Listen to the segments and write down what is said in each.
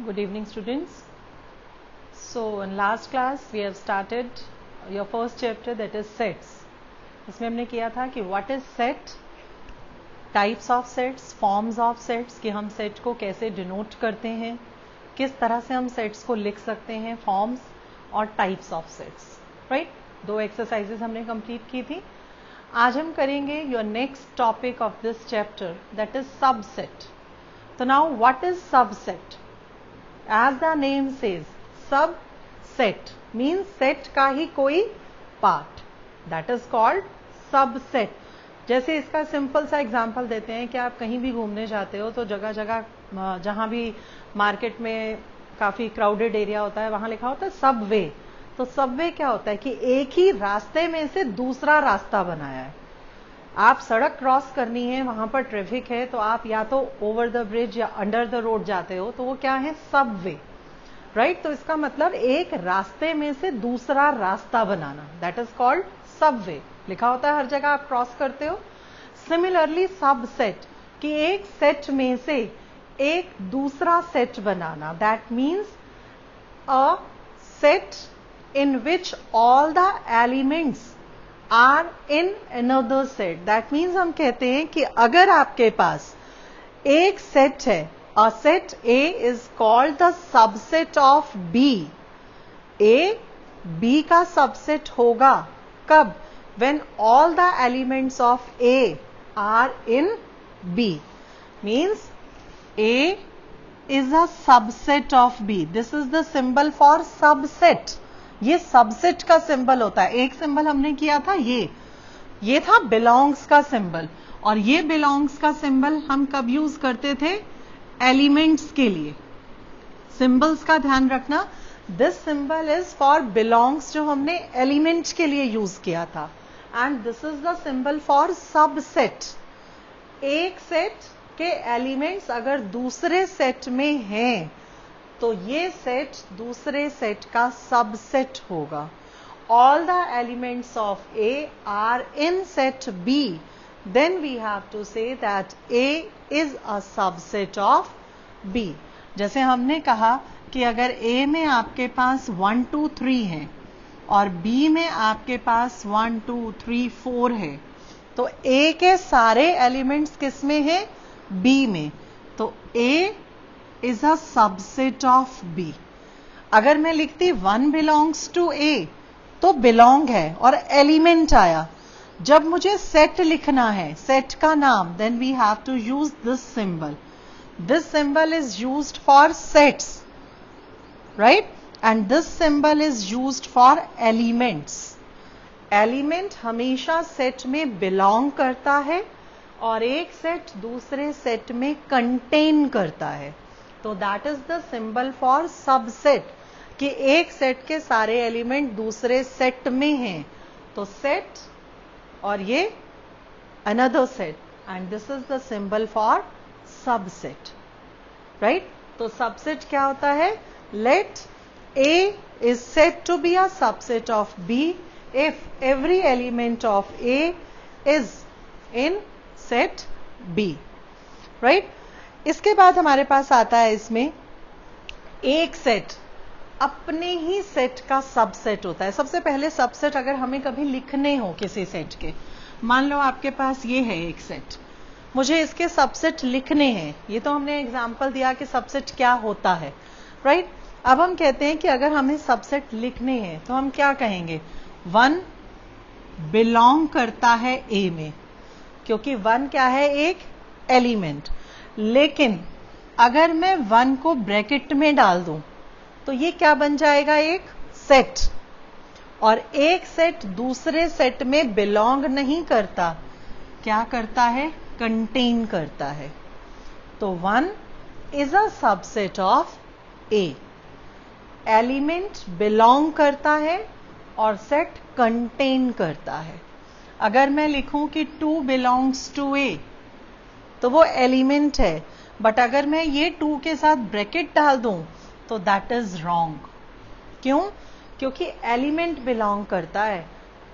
Good evening, students. So in last class we have started your first chapter, that is sets. इसमें हमने किया था कि what is set, types of sets, forms of sets, कि हम set को कैसे denote करते हैं, किस तरह से हम sets को लिख सकते हैं, forms और types of sets, right? 2 exercises हमने complete की थी. आज हम करेंगे your next topic of this chapter, that is subset. So now what is subset? As the name says, subset means set का ही कोई part, that is called subset. जैसे इसका सिंपल सा एग्जांपल देते हैं कि आप कहीं भी घूमने जाते हो तो जगह जगह जहां भी मार्केट में काफी क्राउडेड एरिया होता है वहां लिखा होता है सबवे. तो सबवे क्या होता है कि एक ही रास्ते में से दूसरा रास्ता बनाया है. आप सड़क क्रॉस करनी है, वहां पर ट्रैफिक है, तो आप या तो ओवर द ब्रिज या अंडर द रोड जाते हो, तो वो क्या है, सबवे, राइट? तो इसका मतलब एक रास्ते में से दूसरा रास्ता बनाना, दैट इज कॉल्ड सबवे. लिखा होता है हर जगह आप क्रॉस करते हो. सिमिलरली सबसेट, कि एक सेट में से एक दूसरा सेट बनाना, that means a set in which all the elements are in another set. That means हम कहते हैं कि अगर आपके पास एक सेट है, a set A is called the subset of B. A B का सबसेट होगा कब? When all the elements of A are in B. Means A is a subset of B. This is the symbol for subset. ये subset का सिंबल होता है. एक symbol हमने किया था, ये था बिलोंग्स का सिंबल. और ये बिलोंग्स का सिंबल हम कब यूज करते थे? एलिमेंट्स के लिए. सिंबल्स का ध्यान रखना. This symbol is for belongs, जो हमने एलिमेंट्स के लिए यूज किया था. And this is the symbol for subset. एक सेट के एलिमेंट्स अगर दूसरे सेट में हैं तो ये सेट दूसरे सेट का सबसेट होगा. All the elements of A are in set B, then we have to say that A is a subset of B. जैसे हमने कहा कि अगर ए में आपके पास 1 2 3 है और बी में आपके पास 1 2 3 4 है, तो ए के सारे एलिमेंट्स किस में है? बी में. तो ए is a subset of B. अगर मैं लिखती 1 belongs to A, तो belong है और element आया. जब मुझे set लिखना है, set का नाम, then we have to use this symbol. This symbol is used for sets, right? And this symbol is used for elements. Element हमेशा set में belong करता है और एक सेट दूसरे सेट में contain करता है. तो that is the symbol for subset, कि एक सेट के सारे एलिमेंट दूसरे सेट में हैं. तो सेट और ये another set, and this is the symbol for subset, right? तो सबसेट क्या होता है? Let A is set to be a subset of B if every element of A is in set B, right? इसके बाद हमारे पास आता है इसमें एक सेट अपने ही सेट का सबसेट होता है. सबसे पहले सबसेट अगर हमें कभी लिखने हो किसी सेट के, मान लो आपके पास ये है एक सेट, मुझे इसके सबसेट लिखने हैं. ये तो हमने एग्जांपल दिया कि सबसेट क्या होता है, राइट? अब हम कहते हैं कि अगर हमें सबसेट लिखने हैं तो हम क्या कहेंगे? 1 बिलोंग करता है ए में, क्योंकि 1 क्या है? एक एलिमेंट. लेकिन अगर मैं 1 को ब्रैकेट में डाल दूं तो ये क्या बन जाएगा? एक सेट. और एक सेट दूसरे सेट में बिलोंग नहीं करता, क्या करता है? कंटेन करता है. तो 1 is a subset of A. Element belong करता है और सेट कंटेन करता है. अगर मैं लिखूं कि 2 बिलोंग्स टू ए, तो वो एलिमेंट है. बट अगर मैं ये 2 के साथ ब्रैकेट डाल दूं तो दैट इज रॉन्ग. क्यों? क्योंकि एलिमेंट बिलोंग करता है.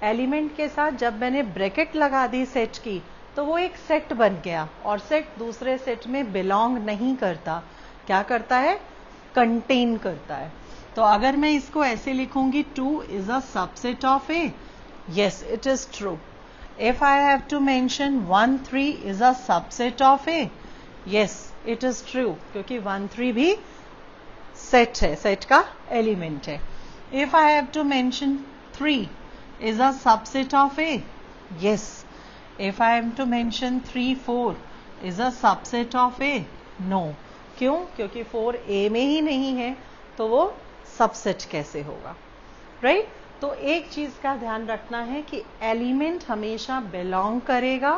एलिमेंट के साथ जब मैंने ब्रैकेट लगा दी सेट की, तो वो एक सेट बन गया और सेट दूसरे सेट में बिलोंग नहीं करता. क्या करता है? कंटेन करता है। तो अगर मैं इसको ऐसे लिखूंगी 2 is a subset of A, yes it is true. If I have to mention 1 3 is a subset of A, yes it is true, क्योंकि 1 3 भी सेट है, सेट का एलिमेंट है। If I have to mention 3 is a subset of A, yes. If I am to mention 3 4 is a subset of A, no. क्यों? क्योंकि 4 A में ही नहीं है, तो वो सबसेट कैसे होगा, राइट? तो एक चीज का ध्यान रखना है कि एलिमेंट हमेशा बिलोंग करेगा,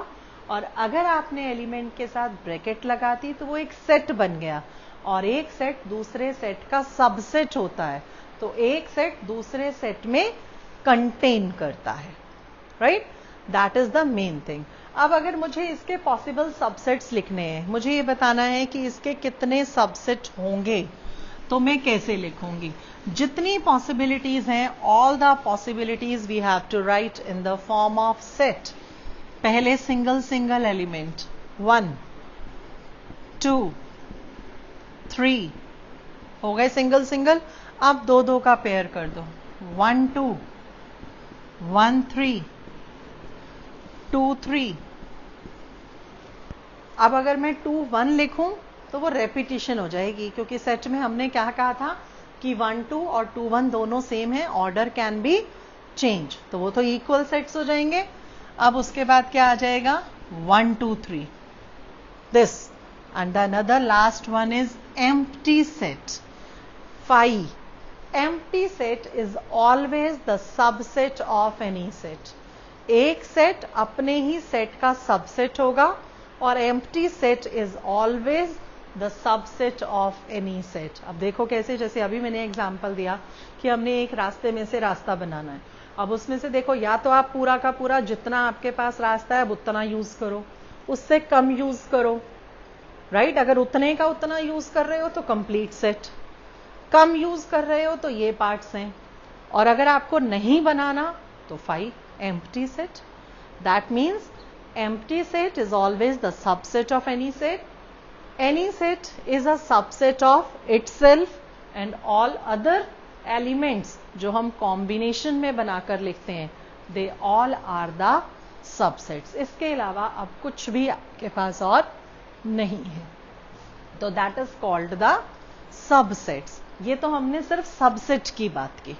और अगर आपने एलिमेंट के साथ ब्रैकेट लगाती तो वो एक सेट बन गया, और एक सेट दूसरे सेट का सबसेट होता है, तो एक सेट दूसरे सेट में कंटेन करता है, right? That is the main thing. अब अगर मुझे इसके पॉसिबल सबसेट्स लिखने हैं, मुझे ये बताना है कि इसके कितने सबसेट होंगे, तो मैं कैसे लिखूंगी? जितनी पॉसिबिलिटीज हैं, all the possibilities we have to write in the form of set. पहले सिंगल सिंगल एलिमेंट 1 2 3 हो गए सिंगल सिंगल। अब 2 2 का पेयर कर दो, 1 2 1 3 2 3। अब अगर मैं 2 1 लिखूं तो वो रेपिटिशन हो जाएगी, क्योंकि सेट में हमने क्या कहा था कि 1 2 और 2 1 दोनों सेम है, ऑर्डर कैन बी चेंज, तो वो तो इक्वल सेट्स हो जाएंगे। अब उसके बाद क्या आ जाएगा? 1 2 3 this, and another last one is empty set 5। empty set is always the subset of any set। एक सेट अपने ही सेट का सबसेट होगा, और empty set is always the subset of any set। अब देखो कैसे, जैसे अभी मैंने एग्जांपल दिया कि हमने एक रास्ते में से रास्ता बनाना है। अब उसमें से देखो, या तो आप पूरा का पूरा जितना आपके पास रास्ता है अब उतना यूज करो, उससे कम यूज करो, राइट? अगर उतने का उतना यूज कर रहे हो तो कंप्लीट सेट, कम यूज कर रहे हो तो ये पार्ट्स हैं, और अगर आपको नहीं बनाना तो 5 empty set. That means empty set is always the subset of any set. Any set is a subset of itself, and all other elements जो हम कॉम्बिनेशन में बनाकर लिखते हैं, they all are the subsets. इसके अलावा अब कुछ भी आपके पास और नहीं है, तो that is called the subsets. ये तो हमने सिर्फ सबसेट की बात की,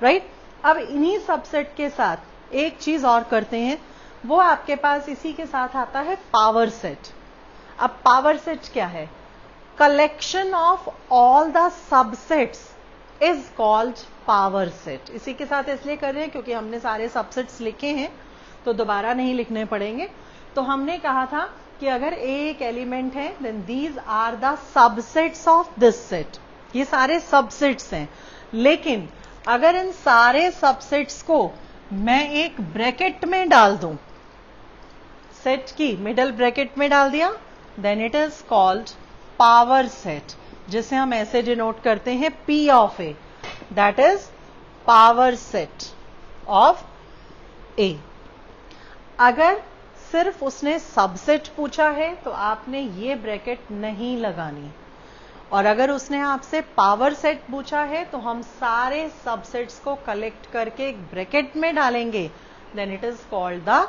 राइट? अब इन्हीं सबसेट के साथ एक चीज और करते हैं, वो आपके पास इसी के साथ आता है पावर सेट। अब पावर सेट क्या है? Collection of all the subsets is called power set. इसी के साथ इसलिए कर रहे हैं क्योंकि हमने सारे सबसेट्स लिखे हैं, तो दोबारा नहीं लिखने पड़ेंगे। तो हमने कहा था कि अगर एक एलिमेंट है, then these are the subsets of this set. ये सारे सबसेट्स हैं, लेकिन अगर इन सारे सबसेट्स को मैं एक ब्रैकेट में डाल दूं, सेट की मिडल ब्रैकेट में डाल दिया, then it is called power set, जिसे हम ऐसे डिनोट करते हैं P of A, that is power set of A. अगर सिर्फ उसने सबसेट पूछा है तो आपने ये ब्रैकेट नहीं लगानी, और अगर उसने आपसे पावर सेट पूछा है तो हम सारे सबसेट्स को कलेक्ट करके एक ब्रैकेट में डालेंगे, then it is called the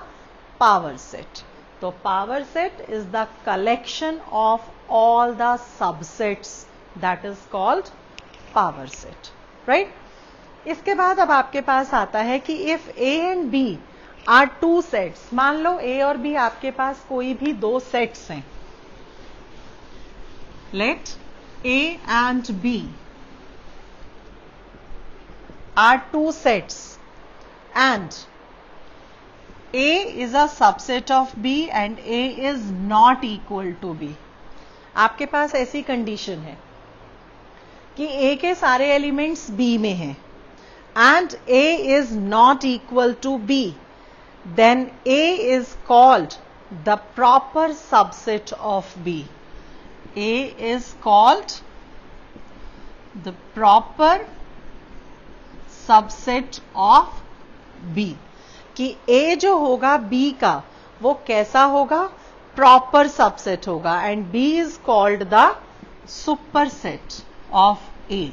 power set. तो power set is the collection of all the subsets, that is called power set, right? इसके बाद अब आपके पास आता है कि if A and B are 2 sets, मान लो ए और बी आपके पास कोई भी 2 सेट्स हैं, late A and B are 2 sets and A is a subset of B and A is not equal to B। आपके पास ऐसी कंडीशन है कि A के सारे एलिमेंट्स B में हैं and A is not equal to B, then A is called the proper subset of B। A is called the proper subset of B। कि A जो होगा B का वो कैसा होगा? प्रॉपर सबसेट होगा, and B is called the superset of A,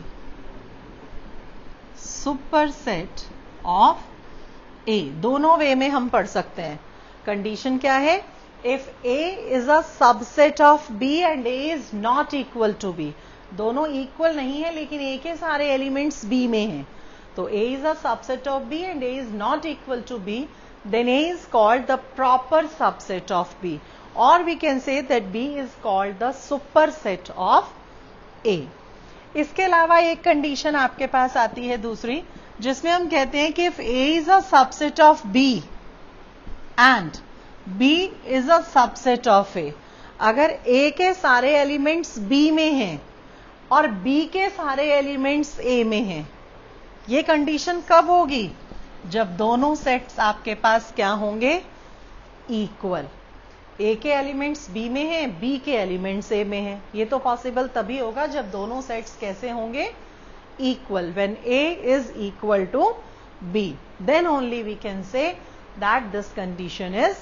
superset of A. दोनों वे में हम पढ़ सकते हैं। कंडीशन क्या है? If A is a subset of B and A is not equal to B, दोनों इक्वल नहीं है लेकिन ए के सारे एलिमेंट्स बी में हैं, तो A is a subset of B and A is not equal to B, then A is called the proper subset of B, or we can say that B is called the superset of A. इसके अलावा एक condition आपके पास आती है दूसरी, जिसमें हम कहते हैं कि if A is a subset of B and B is a subset of A, अगर A के सारे एलिमेंट्स B में हैं और B के सारे एलिमेंट्स A में हैं, ये कंडीशन कब होगी? जब दोनों सेट्स आपके पास क्या होंगे? इक्वल। ए के एलिमेंट्स बी में हैं, बी के एलिमेंट्स ए में हैं। ये तो पॉसिबल तभी होगा जब दोनों सेट्स कैसे होंगे? Equal. When A is equal to B, then only we can say that this condition is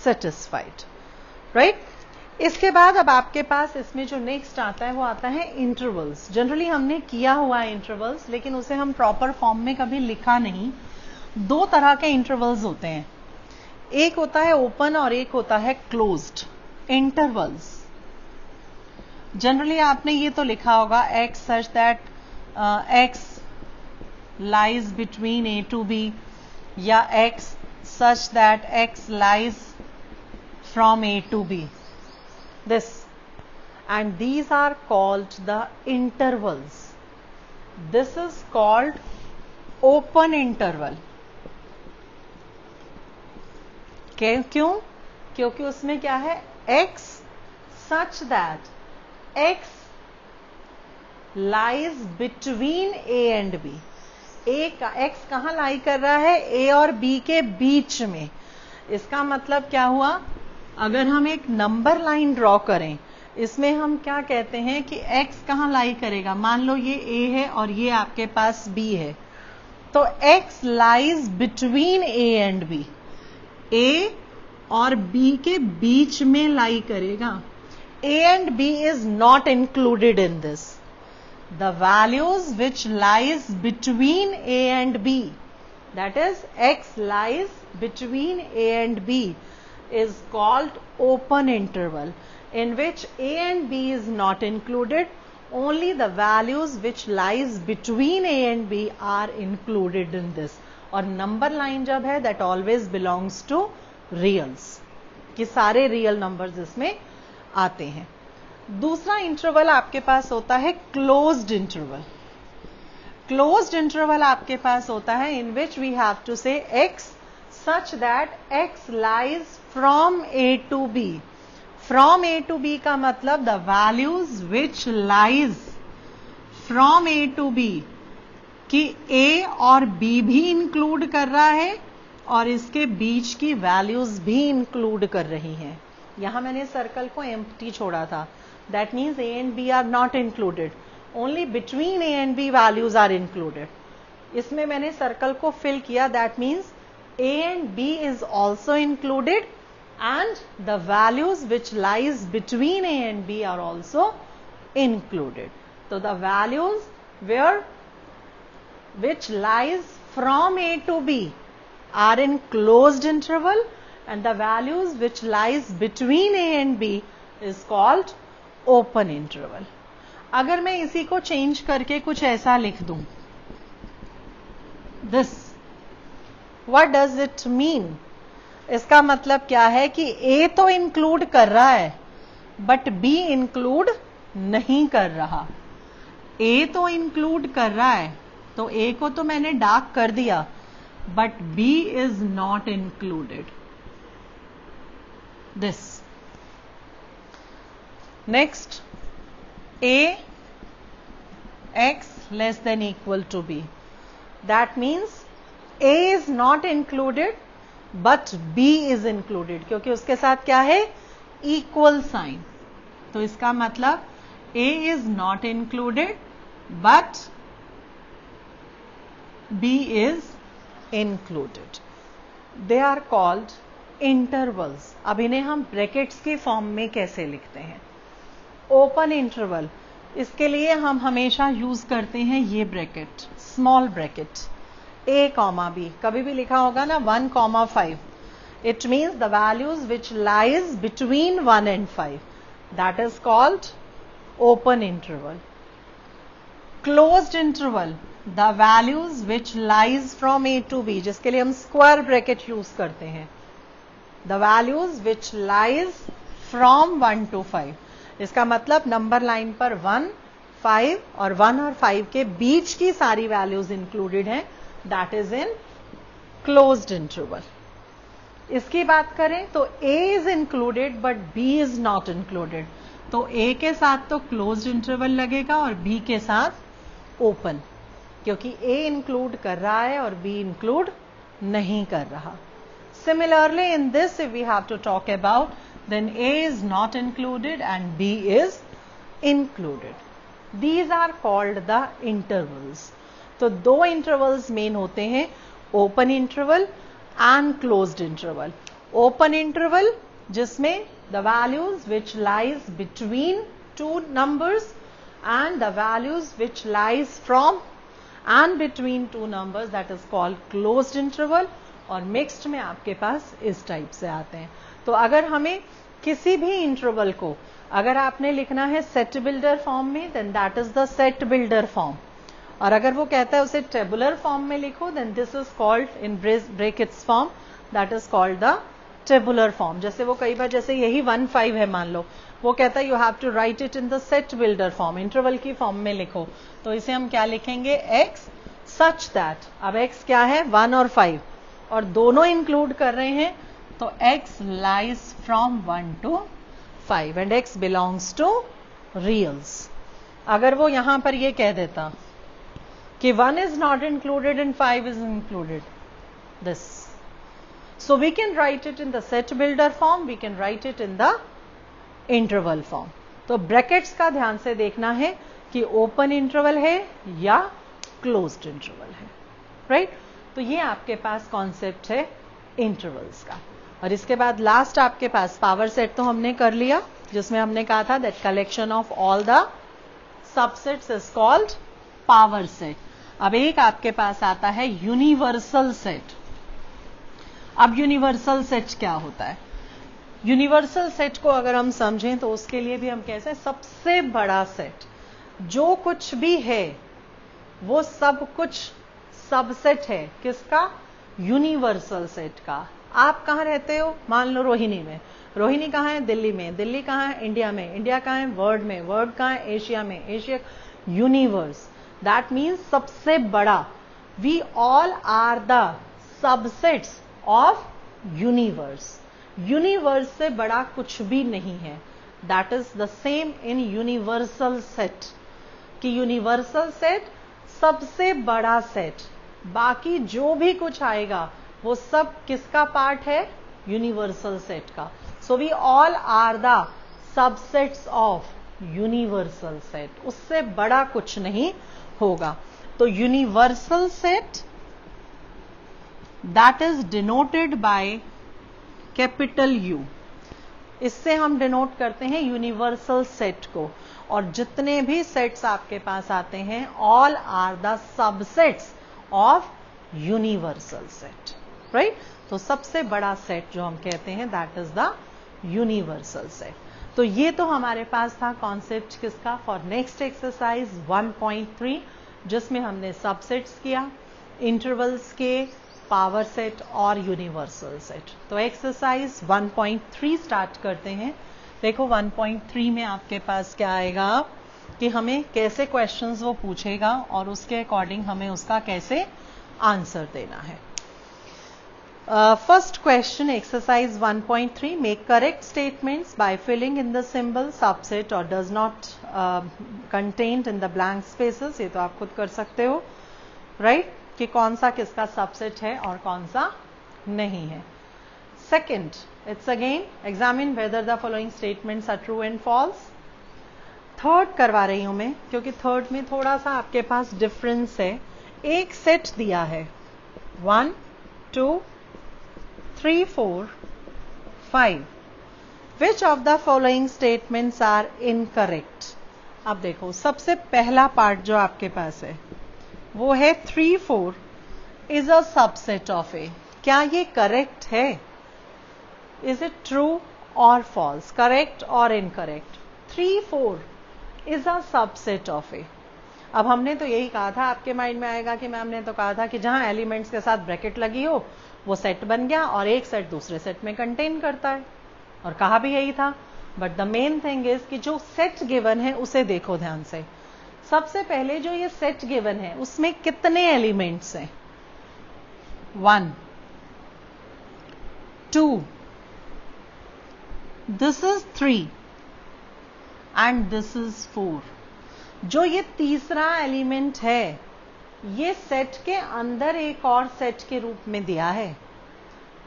satisfied, right. इसके बाद अब आपके पास इसमें जो नेक्स्ट आता है वो आता है इंटरवल्स। जनरली हमने किया हुआ है इंटरवल्स, लेकिन उसे हम प्रॉपर फॉर्म में कभी लिखा नहीं। दो तरह के इंटरवल्स होते हैं, एक होता है ओपन और एक होता है क्लोज्ड इंटरवल्स। जनरली आपने ये तो लिखा होगा x such that x lies between a to b, या x such that x lies from a to b, this, and these are called the intervals. This is called open interval. क्यों? क्योंकि उसमें क्या है? x such that x lies between a and b. x कहां लाई कर रहा है? a और b के बीच में। इसका मतलब क्या हुआ? अगर हम एक नंबर लाइन ड्रॉ करें, इसमें हम क्या कहते हैं कि x कहां लाई करेगा? मान लो ये a है और ये आपके पास b है, तो x lies between a and b, a और b के बीच में लाई करेगा। a and b is not included in this. The values which lies between a and b, that is x lies between a and b, is called open interval, in which a and b is not included, only the values which lies between a and b are included in this. और number line जब है, that always belongs to reals, कि सारे real numbers इसमें आते हैं। दूसरा interval आपके पास होता है क्लोज्ड इंटरवल। क्लोज्ड इंटरवल आपके पास होता है in which we have to say x such that x lies from a to b. From a to b का मतलब the values which lies from a to b, कि a और b भी include कर रहा है और इसके बीच की वैल्यूज भी इंक्लूड कर रही हैं। यहां मैंने सर्कल को एम्प्टी छोड़ा था, that means a and b are not included, only between a and b values are included. इसमें मैंने सर्कल को फिल किया, that means a and b is also included and the values which lies between a and b are also included. So the values which lies from a to b are in closed interval, and the values which lies between a and b is called open interval. अगर मैं इसी को change करके कुछ ऐसा लिख दूं, this, what does it mean? इसका मतलब क्या है कि A तो इंक्लूड कर रहा है बट B इंक्लूड नहीं कर रहा। A तो इंक्लूड कर रहा है, तो A को तो मैंने डार्क कर दिया, but B is not included. This next, A x less than equal to B, that means A is not included but B is included, क्योंकि उसके साथ क्या है? Equal sign. तो इसका मतलब A is not included but B is included. They are called intervals. अब इन्हें हम ब्रैकेट्स के फॉर्म में कैसे लिखते हैं? ओपन इंटरवल, इसके लिए हम हमेशा यूज करते हैं ये bracket, small bracket, a comma b, कभी भी लिखा होगा ना 1,5, it means the values which lies between 1 and 5, that is called open interval. Closed interval, the values which lies from a to b, जिसके लिए हम स्क्वायर ब्रैकेट यूज करते हैं, the values which lies from 1 to 5, इसका मतलब number line पर 1, 5 और 1 और 5 के बीच की सारी वैल्यूज इंक्लूडेड हैं, that is in closed interval. इसकी बात करें तो A is included but B is not included, तो A के साथ तो क्लोज्ड इंटरवल लगेगा और B के साथ ओपन, क्योंकि A इंक्लूड कर रहा है और B इंक्लूड नहीं कर रहा. Similarly in this if we have to talk about, then A is not included and B is included. These are called the intervals. तो दो intervals मेन होते हैं, open interval and closed interval. Open interval जिसमें the values which lies between two numbers and the values which lies from and between two numbers, that is called closed interval. और mixed में आपके पास इस type से आते हैं. तो अगर हमें किसी भी इंटरवल को अगर आपने लिखना है सेट बिल्डर फॉर्म में, then that is the set builder form. और अगर वो कहता है उसे टेबुलर फॉर्म में लिखो, then this is called in brackets form, that is called the tabular form. जैसे वो कई बार, जैसे यही 1, 5 है मान लो, वो कहता है you have to write it in the set builder form, interval की फॉर्म में लिखो, तो इसे हम क्या लिखेंगे, x सच दैट. अब x क्या है, 1 और 5, और दोनों इंक्लूड कर रहे हैं, तो x lies from 1 to 5 and x belongs to reals. अगर वो यहां पर ये कह देता कि 1 is not included and 5 is included, this, so we can write it in the set builder form, we can write it in the interval form. तो brackets का ध्यान से देखना है कि ओपन इंटरवल है या क्लोज्ड इंटरवल है, राइट? तो ये आपके पास कॉन्सेप्ट है इंटरवल्स का. और इसके बाद लास्ट आपके पास पावर सेट तो हमने कर लिया, जिसमें हमने कहा था that collection of all the subsets is called power set. अब एक आपके पास आता है यूनिवर्सल सेट. अब यूनिवर्सल सेट क्या होता है? यूनिवर्सल सेट को अगर हम समझें तो उसके लिए भी हम कहते हैं सबसे बड़ा सेट, जो कुछ भी है वो सब कुछ सबसेट है. किसका? यूनिवर्सल सेट का. आप कहां रहते हो? मान लो रोहिणी में. रोहिणी कहां है? दिल्ली में. दिल्ली कहां है? इंडिया में. इंडिया कहां है? वर्ल्ड में. वर्ल्ड कहां है? एशिया में. एशिया. यूनिवर्स, दैट मीन्स सबसे बड़ा. We all are the subsets of universe. Universe से बड़ा कुछ भी नहीं है. That is the same in universal set, कि यूनिवर्सल सेट सबसे बड़ा सेट. बाकी जो भी कुछ आएगा वो सब किसका पार्ट है? यूनिवर्सल सेट का. So we all are the subsets of universal set. उससे बड़ा कुछ नहीं होगा. तो universal set that is denoted by capital U. इससे हम डिनोट करते हैं यूनिवर्सल सेट को. और जितने भी सेट्स आपके पास आते हैं, all are the subsets of universal set, right? तो सबसे बड़ा सेट जो हम कहते हैं that is the universal set. तो ये तो हमारे पास था कॉन्सेप्ट किसका? फॉर नेक्स्ट एक्सरसाइज 1.3, जिसमें हमने सबसेट्स किया, इंटरवल्स के, पावर सेट और यूनिवर्सल सेट. तो एक्सरसाइज 1.3 स्टार्ट करते हैं. देखो 1.3 में आपके पास क्या आएगा कि हमें कैसे क्वेश्चंस वो पूछेगा और उसके अकॉर्डिंग हमें उसका कैसे आंसर देना है. First question, exercise 1.3, make correct statements by filling in the symbol subset और does not contained in the blank spaces. ये तो आप खुद कर सकते हो, राइट? कि कौन सा किसका सबसेट है और कौन सा नहीं है. Second, it's again examine whether the following statements are true and false. Third करवा रही हूं मैं, क्योंकि थर्ड में थोड़ा सा आपके पास डिफरेंस है. एक सेट दिया है 1, 2, 3, 4, 5. Which of the following statements are incorrect? अब देखो सबसे पहला पार्ट जो आपके पास है वो है 3 4 is a subset of A. क्या ये करेक्ट है? इज इट ट्रू और फॉल्स, करेक्ट और incorrect? 3 4 is a subset of A. अब हमने तो यही कहा था, आपके माइंड में आएगा कि मैम ने तो कहा था कि जहां एलिमेंट्स के साथ ब्रैकेट लगी हो वो सेट बन गया और एक सेट दूसरे सेट में कंटेन करता है, और कहा भी यही था। But the main thing is कि जो सेट गिवन है उसे देखो ध्यान से। सबसे पहले जो ये सेट गिवन है उसमें कितने एलिमेंट्स हैं? 1 2, this is 3 and this is 4। जो ये तीसरा एलिमेंट है ये सेट के अंदर एक और सेट के रूप में दिया है,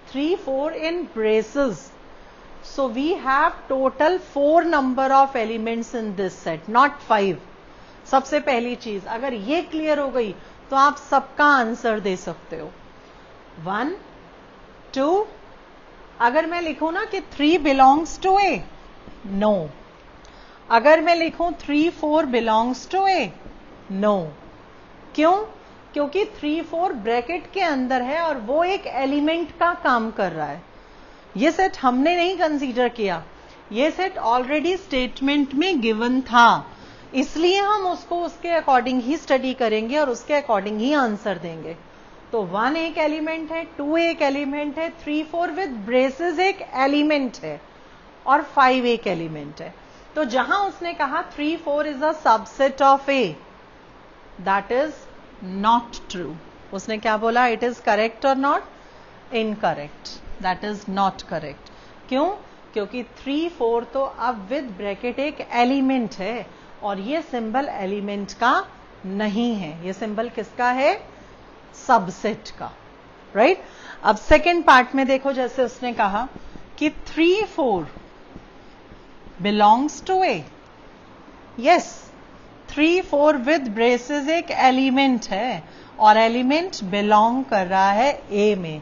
3 4 in braces. So we have total 4 number of elements in this set, not 5. सबसे पहली चीज, अगर ये क्लियर हो गई तो आप सबका आंसर दे सकते हो। 1 2, अगर मैं लिखूं ना कि 3 belongs to A, no. अगर मैं लिखूं 3 4 belongs to A, no. क्यों? क्योंकि 3 4 ब्रैकेट के अंदर है और वो एक एलिमेंट का काम कर रहा है। ये सेट हमने नहीं कंसीडर किया, ये सेट ऑलरेडी स्टेटमेंट में गिवन था, इसलिए हम उसको उसके अकॉर्डिंग ही स्टडी करेंगे और उसके अकॉर्डिंग ही आंसर देंगे। तो 1 एक एलिमेंट है, 2 एक एलिमेंट है, 3 4 विद ब्रेसेस एक एलिमेंट है और 5 एक एलिमेंट है। तो जहां उसने कहा 3 4 is a subset of A, that is not true. उसने क्या बोला? इट इज करेक्ट और not? Incorrect, that is not correct. क्यों? क्योंकि 3 4 तो अब विद ब्रैकेट एक एलिमेंट है और ये सिंबल एलिमेंट का नहीं है, ये सिंबल किसका है? सबसेट का, राइट? अब सेकेंड पार्ट में देखो, जैसे उसने कहा कि 3 4 belongs to A. Yes, 3 4 with braces एक एलिमेंट है और एलिमेंट बिलोंग कर रहा है A में,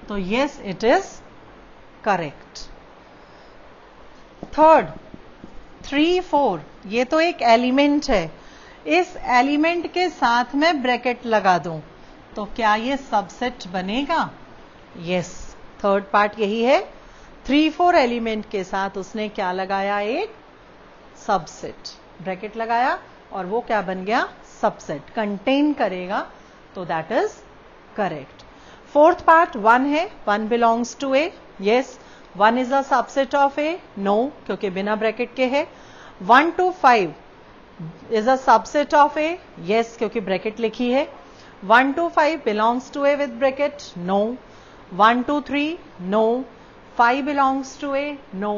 तो yes it is correct. Third, 3 4 ये तो एक एलिमेंट है, इस एलिमेंट के साथ मैं ब्रैकेट लगा दूं तो क्या ये सबसेट बनेगा? यस, थर्ड पार्ट यही है। 3 4 एलिमेंट के साथ उसने क्या लगाया? एक सबसेट, ब्रैकेट लगाया और वो क्या बन गया? सबसेट, कंटेन करेगा, तो that is correct. Fourth part 1 है, 1 belongs to A, yes. 1 is a subset of A, no, क्योंकि बिना ब्रैकेट के है। 1 to 5 is a subset of A, yes, क्योंकि ब्रैकेट लिखी है। 1 to 5 belongs to A with bracket, no. 1 to 3, no. 5 belongs to A, no,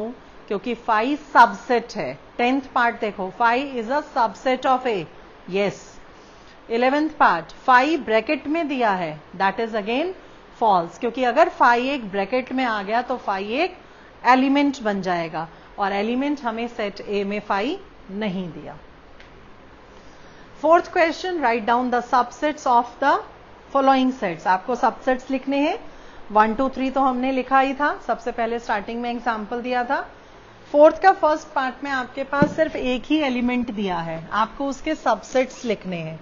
क्योंकि 5 subset है। 10th part देखो, 5 is a subset of A, yes. 11th part 5 bracket में दिया है, that is again false, क्योंकि अगर 5 एक ब्रैकेट में आ गया तो 5 एक एलिमेंट बन जाएगा और एलिमेंट हमें सेट ए में 5 नहीं दिया। Fourth question, write down the subsets of the following sets. आपको सबसेट्स लिखने हैं। 1 2 3 तो हमने लिखा ही था, सबसे पहले स्टार्टिंग में एग्जाम्पल दिया था। फोर्थ का फर्स्ट पार्ट में आपके पास सिर्फ एक ही एलिमेंट दिया है, आपको उसके सबसेट्स लिखने हैं,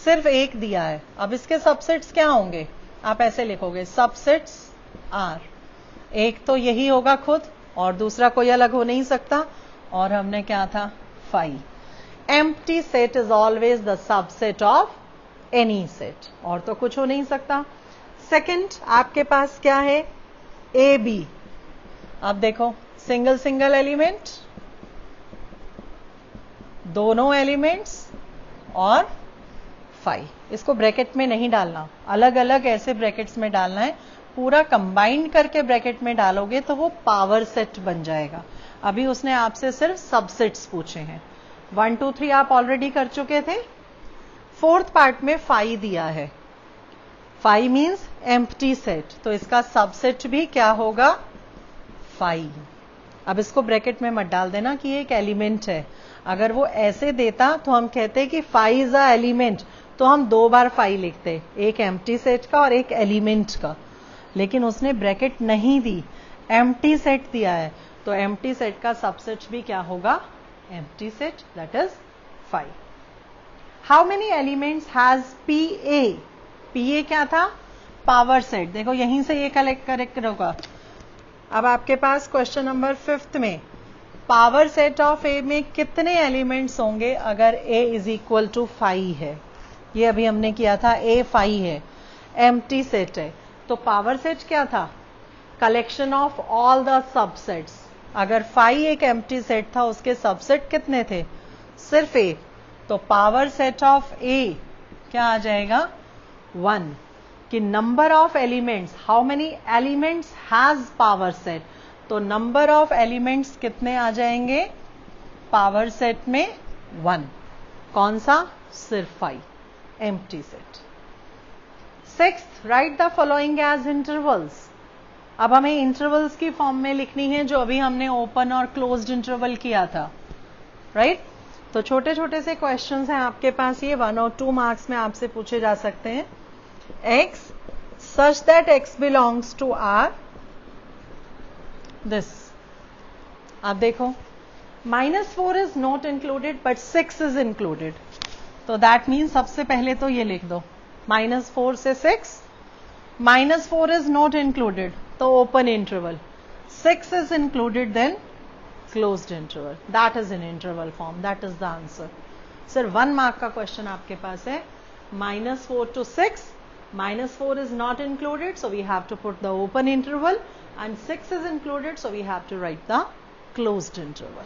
सिर्फ एक दिया है। अब इसके सबसेट्स क्या होंगे? आप ऐसे लिखोगे, सबसेट्स आर, एक तो यही होगा खुद और दूसरा कोई अलग हो नहीं सकता, और हमने क्या था? 5। Empty set is always the subset of any set, और तो कुछ हो नहीं सकता। सेकंड आपके पास क्या है? A B. अब देखो, सिंगल सिंगल एलिमेंट, दोनों एलिमेंट्स और 5। इसको ब्रैकेट में नहीं डालना, अलग अलग ऐसे ब्रैकेट्स में डालना है। पूरा कंबाइंड करके ब्रैकेट में डालोगे तो वो पावर सेट बन जाएगा। अभी उसने आपसे सिर्फ सबसेट्स पूछे हैं। 1 2 3 आप ऑलरेडी कर चुके थे। फोर्थ पार्ट में 5 दिया है, 5 मीन्स एम्प्टी सेट, तो इसका सबसेट भी क्या होगा? 5। अब इसको ब्रैकेट में मत डाल देना कि ये एक एलिमेंट है। अगर वो ऐसे देता तो हम कहते कि 5 इज अ एलिमेंट, तो हम 2 बार 5 लिखते, एक एम्प्टी सेट का और एक एलिमेंट का। लेकिन उसने ब्रैकेट नहीं दी, एम्प्टी सेट दिया है, तो एम्प्टी सेट का सबसेट भी क्या होगा? empty set, that is 5. How many elements has PA? PA क्या था? Power set. देखो यहीं से ये करेक्ट होगा. अब आपके पास क्वेश्चन नंबर 5 में पावर सेट ऑफ ए में कितने एलिमेंट्स होंगे अगर A इज इक्वल टू 5 है. ये अभी हमने किया था, A 5 है, एम्प्टी सेट है. तो पावर सेट क्या था? Collection of all the subsets. अगर 5 एक एम्प्टी सेट था, उसके सबसेट कितने थे? सिर्फ एक. तो पावर सेट ऑफ A क्या आ जाएगा? 1. कि number of elements, how many elements has power set. तो नंबर ऑफ एलिमेंट्स कितने आ जाएंगे पावर सेट में? 1. कौन सा? सिर्फ 5, empty set. 6th, write the following as intervals. अब हमें इंटरवल्स की फॉर्म में लिखनी है, जो अभी हमने ओपन और क्लोज्ड इंटरवल किया था, राइट? तो छोटे छोटे से क्वेश्चंस हैं आपके पास, ये 1 और 2 मार्क्स में आपसे पूछे जा सकते हैं. x such that x belongs to R. this. आप देखो -4 is not included but 6 is included. तो that means सबसे पहले तो ये लिख दो, -4 से 6. -4 is not included, तो open interval. 6 is included, then closed interval. That is in interval form. That is the answer. Sir, 1 mark का question आपके पास है. -4 to 6. -4 is not included, so we have to put the open interval, and 6 is included, so we have to write the closed interval.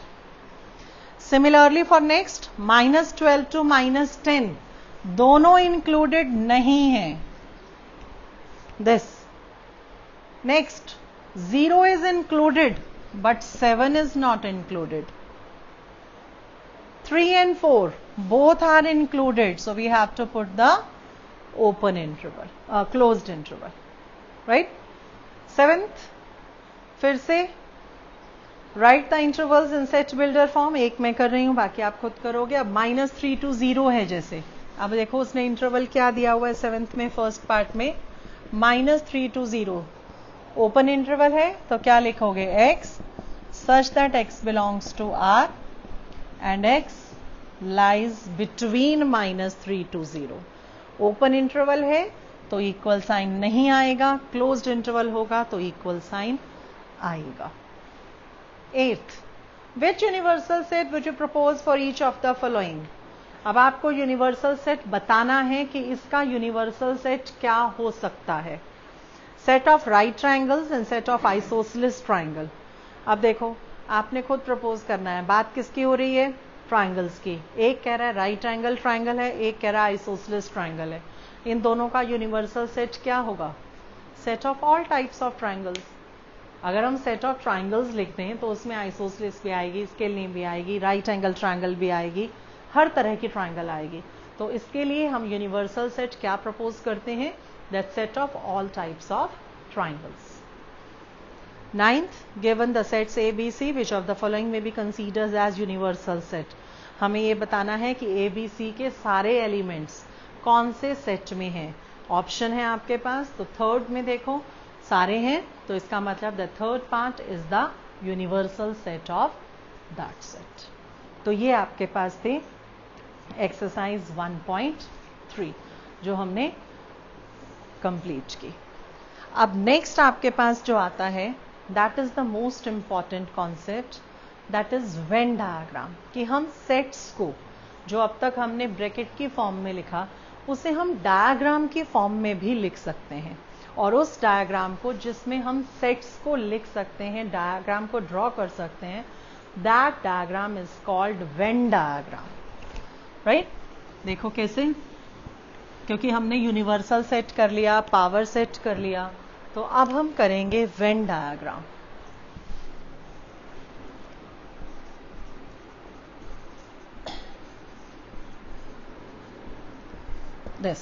Similarly for next, -12 to -10 दोनों included नहीं है. This. Next, 0 is included but 7 is not included. 3 and 4 both are included, so we have to put the open interval, closed interval, right? 7th, फिर से write the intervals in set builder form. एक मैं कर रही हूं, बाकी आप खुद करोगे. अब -3 to 0 है जैसे. अब देखो उसने इंटरवल क्या दिया हुआ है 7th में, फर्स्ट पार्ट में -3 to 0. ओपन इंटरवल है, तो क्या लिखोगे? x such that x belongs to R and x lies between -3 to 0. Open interval है तो इक्वल साइन नहीं आएगा, क्लोज्ड इंटरवल होगा तो इक्वल साइन आएगा. 8th, which universal set would you propose for each of the following? अब आपको universal set बताना है कि इसका यूनिवर्सल सेट क्या हो सकता है. Set of right triangles and set of isosceles triangle. अब देखो आपने खुद प्रपोज करना है. बात किसकी हो रही है? ट्राइंगल्स की. एक कह रहा है राइट एंगल ट्राइंगल है, एक कह रहा है आइसोसेलेस ट्राइंगल है. इन दोनों का यूनिवर्सल सेट क्या होगा? Set of all types of triangles. अगर हम सेट ऑफ ट्राइंगल्स लिखते हैं तो उसमें आइसोसेलेस भी आएगी, स्केलनी भी आएगी, राइट एंगल ट्राइंगल भी आएगी, हर तरह की ट्राइंगल आएगी. तो इसके लिए हम यूनिवर्सल सेट क्या प्रपोज करते हैं? That set of all types of triangles. 9th, given the sets A, B, C, which of the following may be considered as universal set? हमें ये बताना है कि A, B, C के सारे एलिमेंट्स कौन से सेट में हैं. ऑप्शन है आपके पास. तो 3rd में देखो सारे हैं, तो इसका मतलब the 3rd part is the universal set of that set. तो ये आपके पास थे एक्सरसाइज 1.3 जो हमने कंप्लीट की. अब नेक्स्ट आपके पास जो आता है that is the most important concept, that is when diagram. कि हम सेट्स को जो अब तक हमने ब्रैकेट की फॉर्म में लिखा उसे हम डायग्राम की फॉर्म में भी लिख सकते हैं. और उस डायग्राम को जिसमें हम सेट्स को लिख सकते हैं, डायग्राम को ड्रॉ कर सकते हैं, that diagram is called Venn diagram. Right? देखो कैसे, क्योंकि हमने यूनिवर्सल सेट कर लिया, पावर सेट कर लिया, तो अब हम करेंगे वेन डायग्राम. दिस.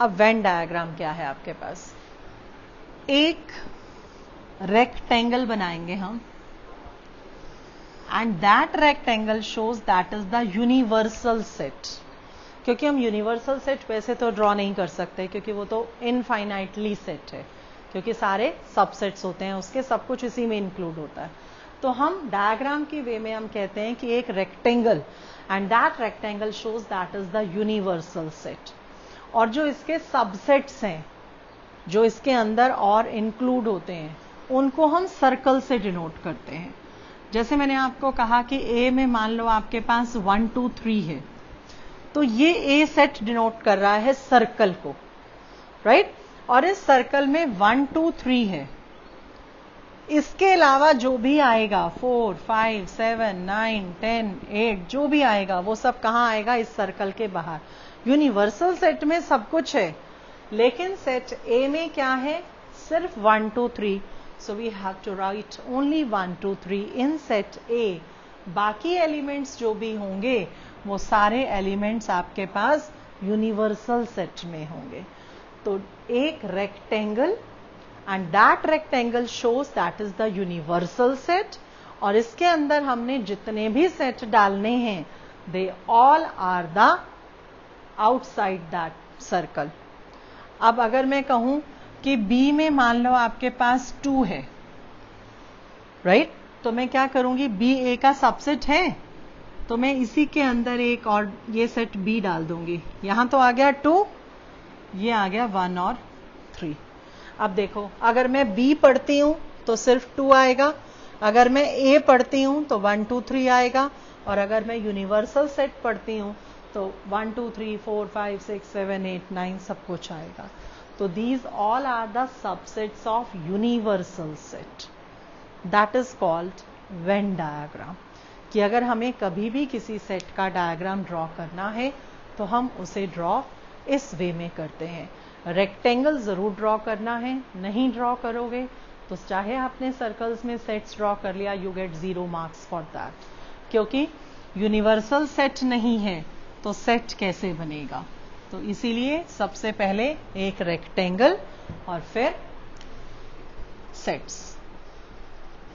अब वेन डायग्राम क्या है आपके पास? एक रेक्टेंगल बनाएंगे हम, and that rectangle shows that is the universal set. क्योंकि हम यूनिवर्सल सेट वैसे तो ड्रॉ नहीं कर सकते, क्योंकि वो तो इनफाइनाइटली सेट है, क्योंकि सारे सबसेट्स होते हैं उसके, सब कुछ इसी में इंक्लूड होता है. तो हम डायग्राम की वे में हम कहते हैं कि एक rectangle, and that rectangle shows that is the universal set. और जो इसके सबसेट्स हैं, जो इसके अंदर और इंक्लूड होते हैं, उनको हम सर्कल से डिनोट करते हैं। जैसे मैंने आपको कहा कि ए में मान लो आपके पास 1 2 3 है, तो ये ए सेट डिनोट कर रहा है सर्कल को, राइट? और इस सर्कल में 1 2 3 है। इसके अलावा जो भी आएगा 4 5 7 9 10 8 जो भी आएगा वो सब कहाँ आएगा? इस सर्कल के बाहर। यूनिवर्सल सेट में सब कुछ है, लेकिन सेट ए में क्या है? सिर्फ 1 2 3। So we have to write only 1 2 3 in set A. बाकी एलिमेंट्स जो भी होंगे वो सारे एलिमेंट्स आपके पास यूनिवर्सल सेट में होंगे। तो एक rectangle, and that rectangle shows that is the universal set, और इसके अंदर हमने जितने भी सेट डालने हैं they all are the outside that circle. अब अगर मैं कहूं कि बी में मान लो आपके पास 2 है, राइट? तो मैं क्या करूंगी? बी ए का सबसेट है, तो मैं इसी के अंदर एक और ये सेट बी डाल दूंगी। यहां तो आ गया 2, ये आ गया 1 और 3। अब देखो, अगर मैं बी पढ़ती हूं तो सिर्फ 2 आएगा, अगर मैं ए पढ़ती हूं तो 1 2 3 आएगा, और अगर मैं यूनिवर्सल सेट पढ़ती हूं तो 1 2 3 4 5 6 7 8 9 सब कुछ आएगा। तो these all are the subsets of universal set. That is called Venn diagram. कि अगर हमें कभी भी किसी सेट का डायग्राम ड्रॉ करना है तो हम उसे ड्रॉ इस वे में करते हैं। रेक्टेंगल जरूर ड्रॉ करना है, नहीं ड्रॉ करोगे तो चाहे आपने सर्कल्स में सेट्स ड्रॉ कर लिया, you get 0 marks for that, क्योंकि यूनिवर्सल सेट नहीं है तो सेट कैसे बनेगा? तो इसीलिए सबसे पहले एक रेक्टेंगल और फिर सेट्स।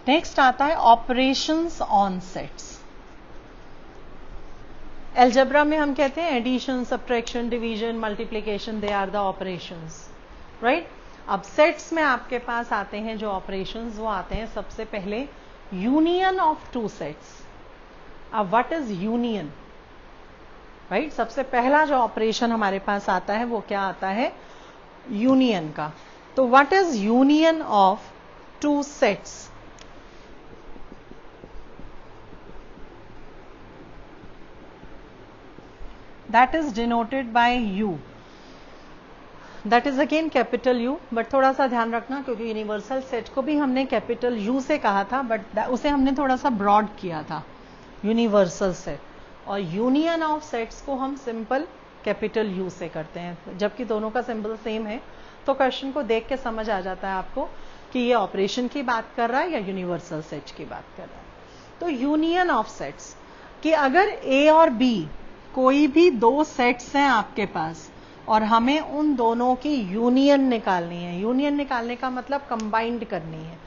नेक्स्ट आता है ऑपरेशंस ऑन सेट्स। एल्जेब्रा में हम कहते हैं addition, subtraction, division, multiplication, they are the operations, right? अब सेट्स में आपके पास आते हैं जो ऑपरेशंस, वो आते हैं सबसे पहले यूनियन ऑफ 2 सेट्स। अब व्हाट इज यूनियन, राइट? सबसे पहला जो ऑपरेशन हमारे पास आता है वो क्या आता है? यूनियन का। तो what is union of 2 sets? That is denoted by U. That is again capital U, but थोड़ा सा ध्यान रखना क्योंकि यूनिवर्सल सेट को भी हमने कैपिटल U से कहा था, बट उसे हमने थोड़ा सा ब्रॉड किया था, यूनिवर्सल सेट। और यूनियन ऑफ सेट्स को हम सिंपल कैपिटल U से करते हैं, जबकि दोनों का सिंबल सेम है। तो क्वेश्चन को देख के समझ आ जाता है आपको कि ये ऑपरेशन की बात कर रहा है या यूनिवर्सल सेट की बात कर रहा है। तो यूनियन ऑफ सेट्स कि अगर A और B कोई भी 2 सेट्स हैं आपके पास और हमें उन दोनों की यूनियन निकालनी है। यूनियन निकालने का मतलब कंबाइंड करनी है।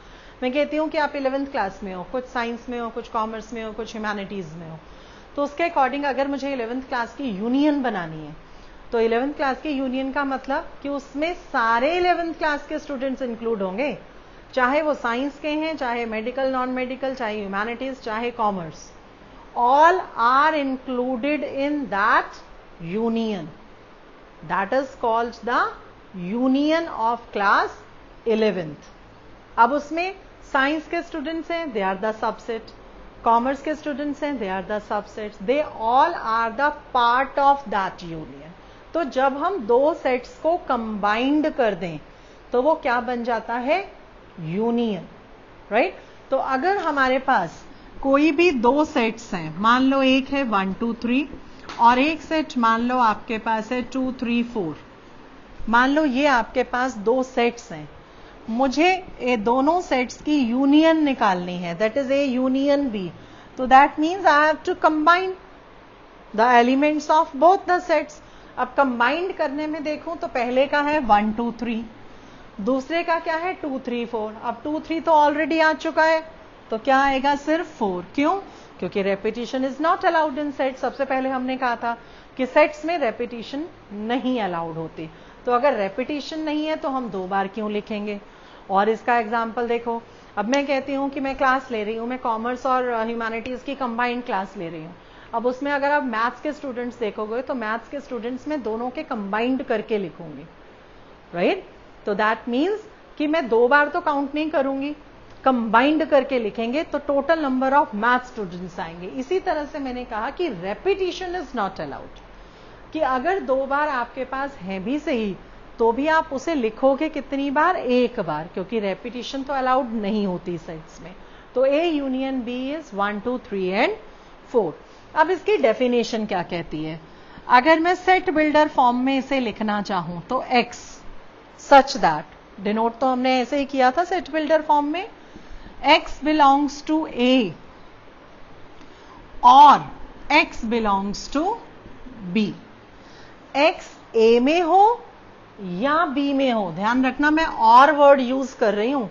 मैं कहती हूं कि आप 11th क्लास में हो, कुछ साइंस में हो, कुछ कॉमर्स में हो, कुछ ह्यूमैनिटीज में हो, तो उसके अकॉर्डिंग अगर मुझे 11th क्लास की यूनियन बनानी है तो 11th क्लास की यूनियन का मतलब कि उसमें सारे 11th क्लास के स्टूडेंट्स इंक्लूड होंगे, चाहे वो साइंस के हैं, चाहे मेडिकल, नॉन मेडिकल, चाहे ह्यूमैनिटीज, चाहे commerce, all are included in that union. That is called the union of class 11th. अब उसमें साइंस के स्टूडेंट्स हैं, they are the subset. Commerce के स्टूडेंट्स हैं, they are the subsets. They all are the part of that union. तो जब हम 2 sets को कंबाइंड कर दें तो वो क्या बन जाता है? Union, right? तो अगर हमारे पास कोई भी 2 सेट्स हैं, मान लो एक है 1 2 3 और एक सेट मान लो आपके पास है 2 3 4, मान लो ये आपके पास 2 सेट्स हैं, मुझे ये दोनों सेट्स की यूनियन निकालनी है, that is A union B. तो that means I have to combine the elements of both the sets. अब कंबाइंड करने में देखूं तो पहले का है 1 2 3, दूसरे का क्या है 2 3 4। अब 2 3 तो ऑलरेडी आ चुका है, तो क्या आएगा? सिर्फ 4। क्यों? क्योंकि repetition is not allowed in set. सबसे पहले हमने कहा था कि सेट्स में रेपिटेशन नहीं अलाउड होती, तो अगर रेपिटेशन नहीं है तो हम 2 बार क्यों लिखेंगे? और इसका एग्जाम्पल देखो, अब मैं कहती हूँ कि मैं क्लास ले रही हूँ, मैं कॉमर्स और ह्यूमैनिटीज की कंबाइंड क्लास ले रही हूँ। अब उसमें अगर आप मैथ्स के स्टूडेंट्स देखोगे तो मैथ्स के स्टूडेंट्स में दोनों के कंबाइंड करके लिखूंगी, राइट? तो दैट मीन्स कि मैं 2 बार तो काउंट नहीं करूंगी, कंबाइंड करके लिखेंगे तो total number of math students आएंगे। इसी तरह से मैंने कहा कि रेपिटेशन इज नॉट अलाउड, कि अगर 2 बार आपके पास है भी सही तो भी आप उसे लिखोगे कितनी बार? 1 बार, क्योंकि रेपिटेशन तो अलाउड नहीं होती सेट्स में। तो A union B is 1 2 3 and 4। अब इसकी डेफिनेशन क्या कहती है? अगर मैं सेट बिल्डर फॉर्म में इसे लिखना चाहूं तो X सच दैट, डिनोट तो हमने ऐसे ही किया था सेट बिल्डर फॉर्म में, X बिलोंग्स टू A और X belongs to B। X A में हो या B में हो, ध्यान रखना मैं और वर्ड यूज कर रही हूं।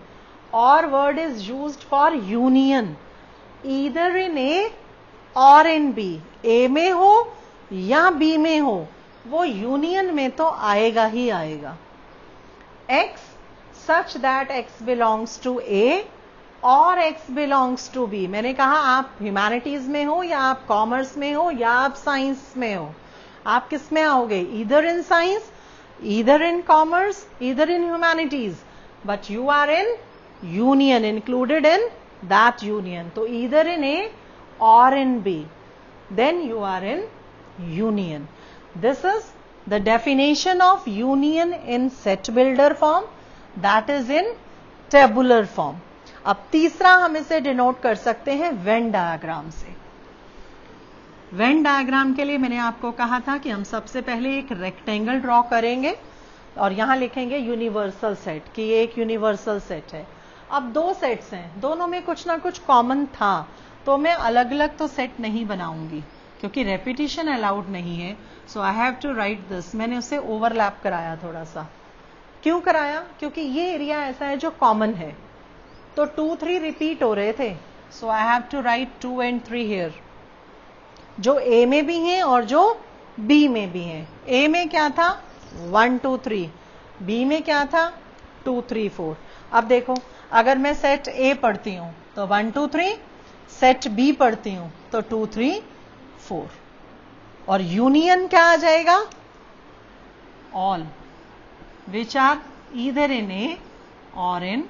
और word is used for union, either in A और इन B। A में हो या B में हो, वो यूनियन में तो आएगा ही आएगा। X such that X belongs to A और X belongs to B। मैंने कहा आप ह्यूमैनिटीज में हो या आप कॉमर्स में हो या आप साइंस में हो, आप किस में आओगे? Either in science, either in commerce, either in humanities, but you are in union, included in that union. तो either in A or in B, then you are in union. This is the definition of union in set builder form, that is in tabular form. अब तीसरा हम इसे denote कर सकते हैं when diagram से। Venn diagram के लिए मैंने आपको कहा था कि हम सबसे पहले एक रेक्टेंगल ड्रॉ करेंगे और यहां लिखेंगे यूनिवर्सल सेट, कि ये एक यूनिवर्सल सेट है। अब 2 सेट्स हैं, दोनों में कुछ ना कुछ कॉमन था, तो मैं अलग अलग तो सेट नहीं बनाऊंगी क्योंकि रेपिटेशन अलाउड नहीं है। So I have to write this. मैंने उसे ओवरलैप कराया थोड़ा सा। क्यों कराया? क्योंकि ये एरिया ऐसा है जो कॉमन है, तो 2 3 रिपीट हो रहे थे। So I have to write 2 and 3 here, जो A में भी हैं और जो B में भी हैं। A में क्या था? 1 2 3, B में क्या था? 2 3 4। अब देखो, अगर मैं सेट A पढ़ती हूं तो 1 2 3, सेट B पढ़ती हूं तो 2 3 4, और यूनियन क्या आ जाएगा? All which are either in A और in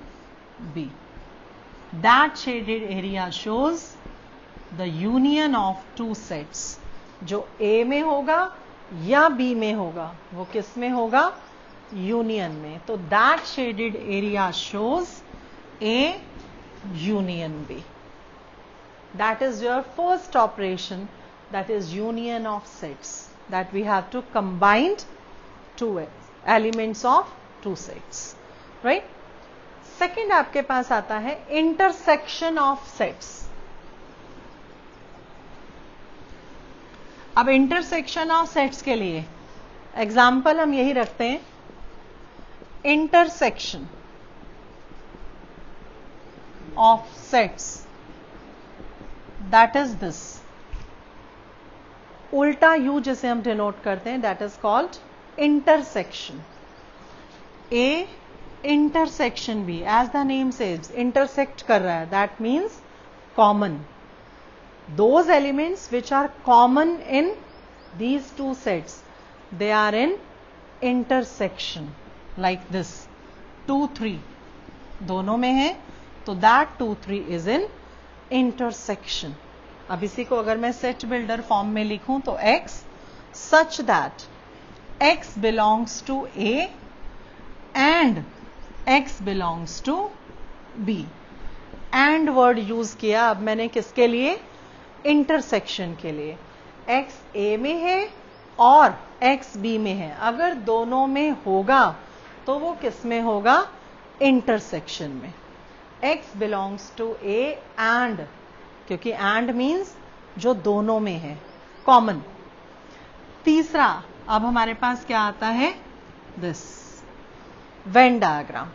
B। That shaded area shows the union of 2 sets. जो A में होगा या B में होगा, वो किस में होगा? यूनियन में। तो that shaded area shows A union B. That is your first operation, that is union of sets, that we have to combine 2 elements of 2 sets, right? Second आपके पास आता है intersection of sets। अब intersection of sets के लिए example हम यही रखते हैं, intersection of sets, that is this। उल्टा यू जिसे हम डिनोट करते हैं, that is called intersection. A intersection B, as the name says intersect कर रहा है, that means common. Those elements which are common in these 2 sets, they are in intersection, like this 2 3 दोनों में है, तो दैट 2 3 इज इन इंटरसेक्शन। अब इसी को अगर मैं सेट बिल्डर फॉर्म में लिखूं तो X such that X belongs to A and X belongs to B। And word use किया अब मैंने किसके लिए? इंटरसेक्शन के लिए। X A में है और X B में है, अगर दोनों में होगा तो वो किस में होगा? इंटरसेक्शन में। X belongs to A and, क्योंकि एंड मीन्स जो दोनों में है, कॉमन। तीसरा अब हमारे पास क्या आता है? This Venn diagram.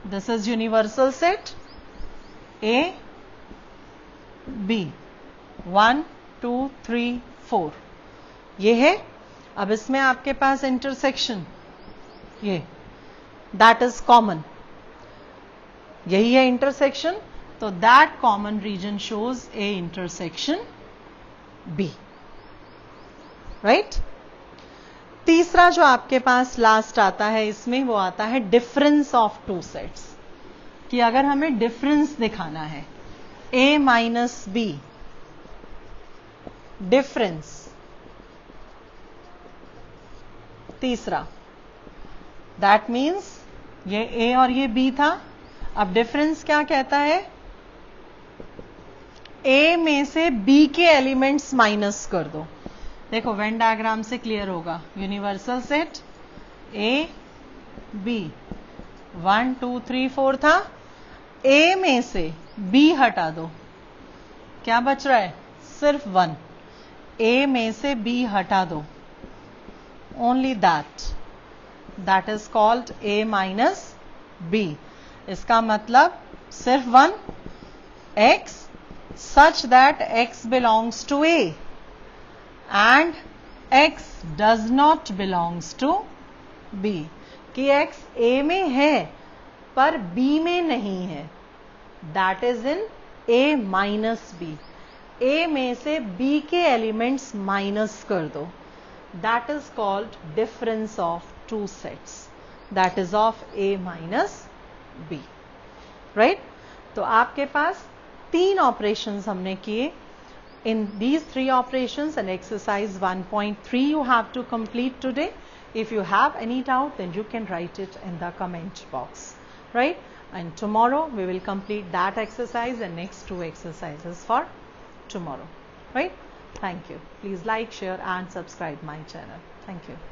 This is universal set A B 1 2 3 4, ये है। अब इसमें आपके पास इंटरसेक्शन, ये दैट इज कॉमन। यही है इंटरसेक्शन, तो that common region shows A intersection B, right. तीसरा जो आपके पास लास्ट आता है इसमें, वो आता है डिफरेंस ऑफ टू सेट्स, कि अगर हमें डिफरेंस दिखाना है ए माइनस बी, डिफरेंस तीसरा, दैट मीन्स ये ए और ये बी था। अब डिफरेंस क्या कहता है, ए में से बी के एलिमेंट्स माइनस कर दो। देखो वेन डायग्राम से क्लियर होगा। यूनिवर्सल सेट ए बी 1 2 3 4 था, ए में से बी हटा दो, क्या बच रहा है, सिर्फ 1। ए में से बी हटा दो, only that is called A minus B. इसका मतलब सिर्फ 1, x such that x belongs to A and x does not belongs to B, कि x A में है पर B में नहीं है, that is in A minus B। A में से B के एलिमेंट्स माइनस कर दो, that is called difference of two sets, that is of A minus B, right। तो आपके पास 3 ऑपरेशंस हमने किए। In these 3 operations and exercise 1.3 you have to complete today. If you have any doubt, then you can write it in the comment box, right? And tomorrow we will complete that exercise and next 2 exercises for tomorrow, right? Thank you. Please like, share and subscribe my channel. Thank you.